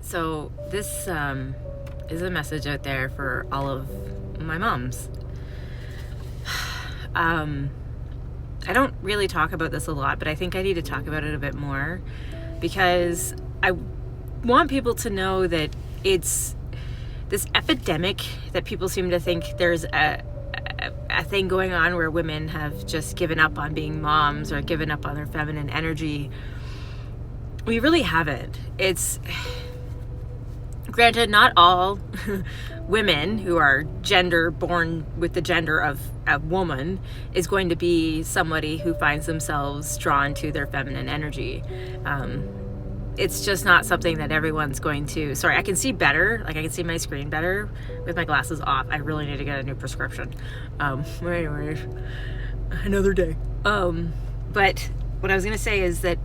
So this is a message out there for all of my moms. I don't really talk about this a lot, but I think I need to talk about it a bit more because I want people to know that it's this epidemic that people seem to think there's a thing going on where women have just given up on being moms or given up on their feminine energy. We really haven't. It's granted, not all women who are born with the gender of a woman is going to be somebody who finds themselves drawn to their feminine energy. It's just not something that everyone's going to. Sorry, I can see better. Like, I can see my screen better with my glasses off. I really need to get a new prescription. Anyways, another day. But what I was going to say is that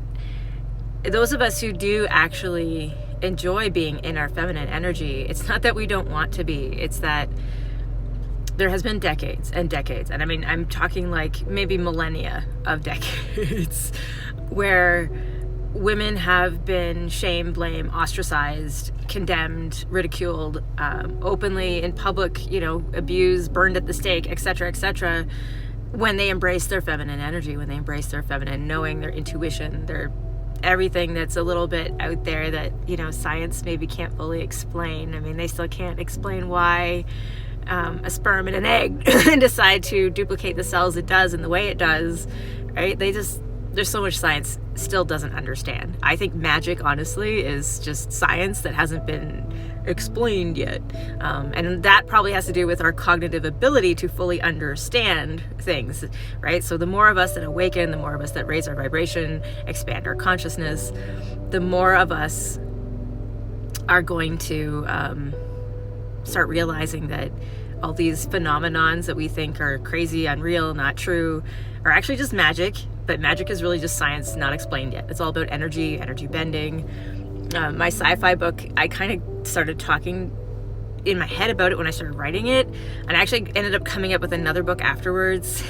those of us who do actually enjoy being in our feminine energy, it's not that we don't want to be. It's that there has been decades and decades, and I mean, I'm talking like maybe millennia of decades, where women have been shamed, blamed, ostracized, condemned, ridiculed, openly in public, abused, burned at the stake, etc., when they embrace their feminine energy, when they embrace their feminine knowing, their intuition, their everything that's a little bit out there that, science maybe can't fully explain. I mean, they still can't explain why a sperm and an egg decide to duplicate the cells it does and the way it does, right? There's so much science still doesn't understand. I think magic, honestly, is just science that hasn't been explained yet. And that probably has to do with our cognitive ability to fully understand things, right? So the more of us that awaken, the more of us that raise our vibration, expand our consciousness, the more of us are going to start realizing that all these phenomenons that we think are crazy, unreal, not true, are actually just magic. But magic is really just science not explained yet. It's all about energy bending. My sci-fi book, I kind of started talking in my head about it when I started writing it, and I actually ended up coming up with another book afterwards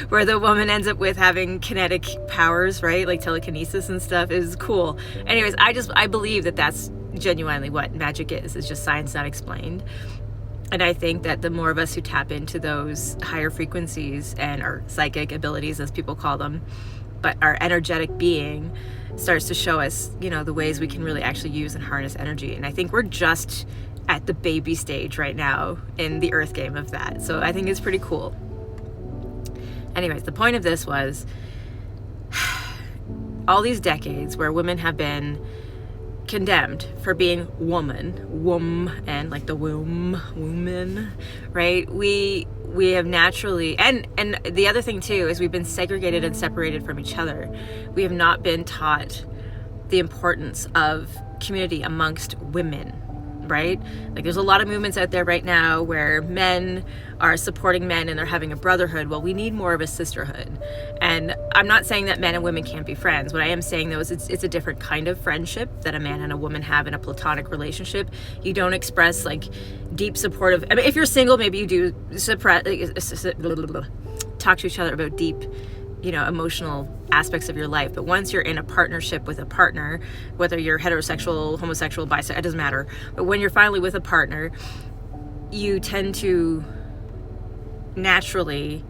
where the woman ends up with having kinetic powers, right? Like telekinesis and stuff. It was cool. Anyways, I believe that that's genuinely what magic is just science not explained. And I think that the more of us who tap into those higher frequencies and our psychic abilities, as people call them, but our energetic being starts to show us, the ways we can really actually use and harness energy. And I think we're just at the baby stage right now in the earth game of that. So I think it's pretty cool. Anyways, the point of this was all these decades where women have been condemned for being and like the woman, right? We have naturally, and the other thing too is we've been segregated and separated from each other. We have not been taught the importance of community amongst women, right? Like, there's a lot of movements out there right now where men are supporting men and they're having a brotherhood. Well, we need more of a sisterhood. And I'm not saying that men and women can't be friends. What I am saying, though, is it's a different kind of friendship that a man and a woman have in a platonic relationship. You don't express like deep supportive. I mean, if you're single, maybe you do talk to each other about deep, emotional aspects of your life. But once you're in a partnership with a partner, whether you're heterosexual, homosexual, bisexual, it doesn't matter. But when you're finally with a partner, you tend to naturally,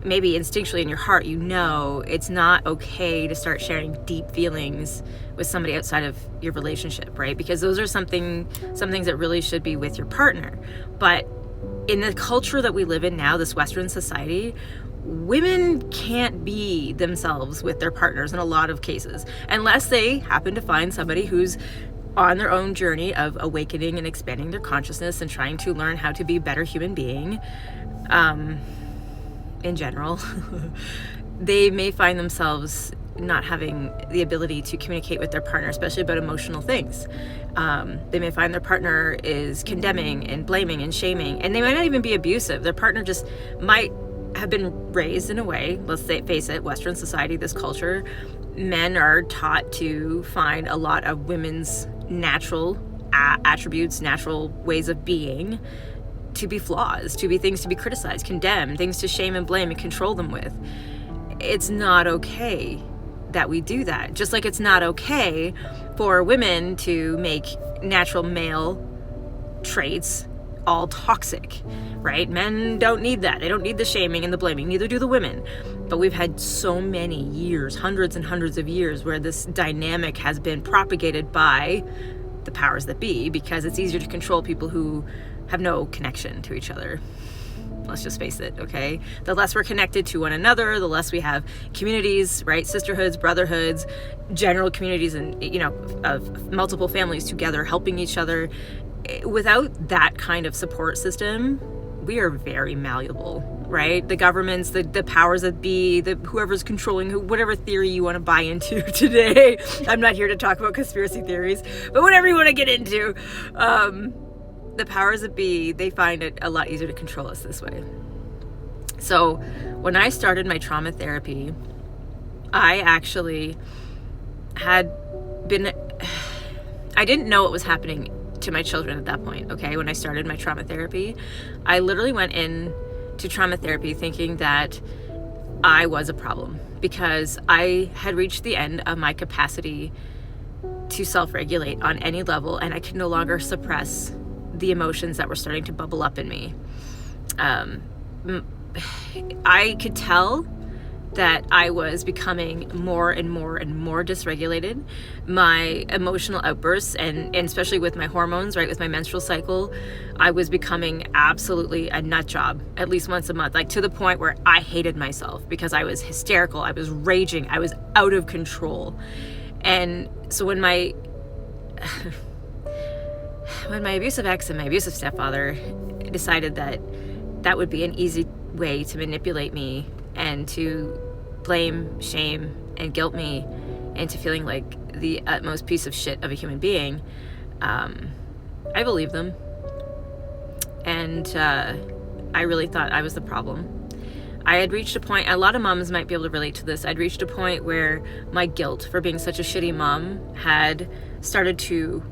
maybe instinctually in your heart, it's not okay to start sharing deep feelings with somebody outside of your relationship, right? Because those are some things that really should be with your partner. But in the culture that we live in now, this Western society, women can't be themselves with their partners in a lot of cases, unless they happen to find somebody who's on their own journey of awakening and expanding their consciousness and trying to learn how to be a better human being. In general, they may find themselves not having the ability to communicate with their partner, especially about emotional things. They may find their partner is condemning and blaming and shaming, and they might not even be abusive. Their partner just might have been raised in a way, let's face it, Western society, this culture, men are taught to find a lot of women's natural attributes, natural ways of being, to be flaws, to be things to be criticized, condemned, things to shame and blame and control them with. It's not okay that we do that. Just like it's not okay for women to make natural male traits all toxic, right? Men don't need that. They don't need the shaming and the blaming. Neither do the women. But we've had so many years, hundreds and hundreds of years, where this dynamic has been propagated by the powers that be, because it's easier to control people who have no connection to each other. Let's just face it, okay? The less we're connected to one another, the less we have communities, right? Sisterhoods, brotherhoods, general communities, and, you know, of multiple families together helping each other. Without that kind of support system, we are very malleable, right? The governments, the powers that be, whoever's controlling whatever theory you want to buy into today. I'm not here to talk about conspiracy theories, but whatever you want to get into, the powers that be, they find it a lot easier to control us this way. So when I started my trauma therapy, I actually I didn't know what was happening to my children at that point, okay? When I started my trauma therapy, I literally went in to trauma therapy thinking that I was a problem, because I had reached the end of my capacity to self-regulate on any level, and I could no longer suppress the emotions that were starting to bubble up in me. I could tell that I was becoming more and more and more dysregulated. My emotional outbursts, and especially with my hormones, right, with my menstrual cycle, I was becoming absolutely a nut job at least once a month, like to the point where I hated myself because I was hysterical, I was raging, I was out of control. And so when my abusive ex and my abusive stepfather decided that that would be an easy way to manipulate me and to blame, shame, and guilt me into feeling like the utmost piece of shit of a human being, I believed them. And I really thought I was the problem. I had reached a point, a lot of moms might be able to relate to this, I'd reached a point where my guilt for being such a shitty mom had started to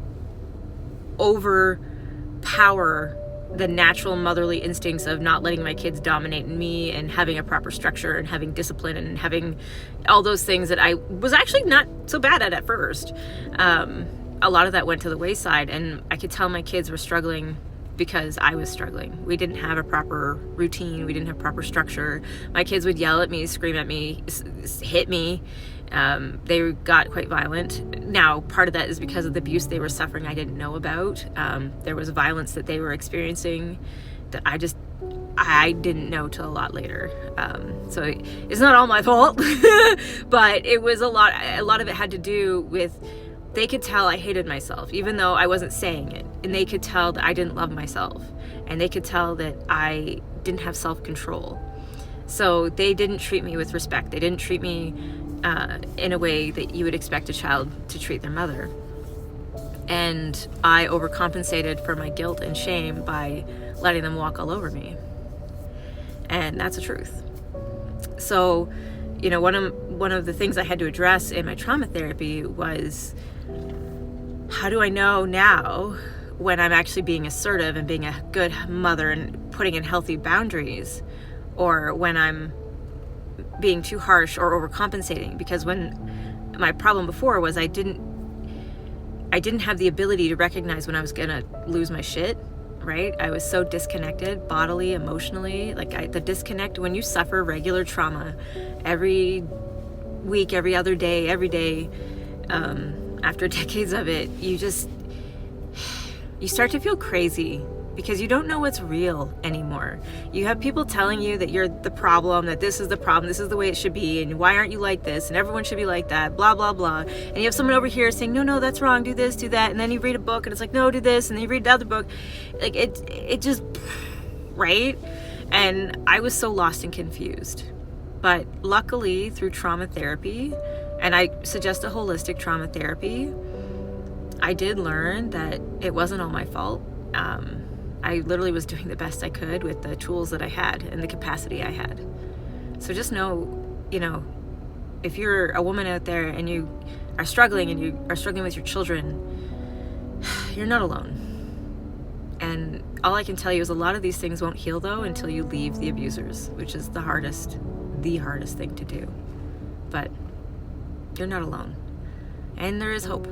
overpower the natural motherly instincts of not letting my kids dominate me and having a proper structure and having discipline and having all those things that I was actually not so bad at first. A lot of that went to the wayside, and I could tell my kids were struggling because I was struggling. We didn't have a proper routine. We didn't have proper structure. My kids would yell at me, scream at me, hit me. They got quite violent. Now, part of that is because of the abuse they were suffering I didn't know about. There was violence that they were experiencing that I didn't know till a lot later. So it's not all my fault, but it was a lot of it had to do with, they could tell I hated myself, even though I wasn't saying it. And they could tell that I didn't love myself. And they could tell that I didn't have self-control. So they didn't treat me with respect. They didn't treat me in a way that you would expect a child to treat their mother. And I overcompensated for my guilt and shame by letting them walk all over me. And that's the truth. So, you know, one of the things I had to address in my trauma therapy was, how do I know now when I'm actually being assertive and being a good mother and putting in healthy boundaries, or when I'm being too harsh or overcompensating? Because when my problem before was I didn't have the ability to recognize when I was gonna lose my shit, right? I was so disconnected bodily, emotionally. Like the disconnect, when you suffer regular trauma every week, every other day, every day, after decades of it, you start to feel crazy because you don't know what's real anymore. You have people telling you that you're the problem, that this is the problem, this is the way it should be, and why aren't you like this, and everyone should be like that, blah, blah, blah. And you have someone over here saying, no, that's wrong, do this, do that, and then you read a book, and it's like, no, do this, and then you read the other book. Like, it just, right? And I was so lost and confused. But luckily, through trauma therapy, and I suggest a holistic trauma therapy, I did learn that it wasn't all my fault. I literally was doing the best I could with the tools that I had and the capacity I had. So just know, you know, if you're a woman out there and you are struggling with your children, you're not alone. And all I can tell you is a lot of these things won't heal, though, until you leave the abusers, which is the hardest thing to do. But You're not alone. And there is hope.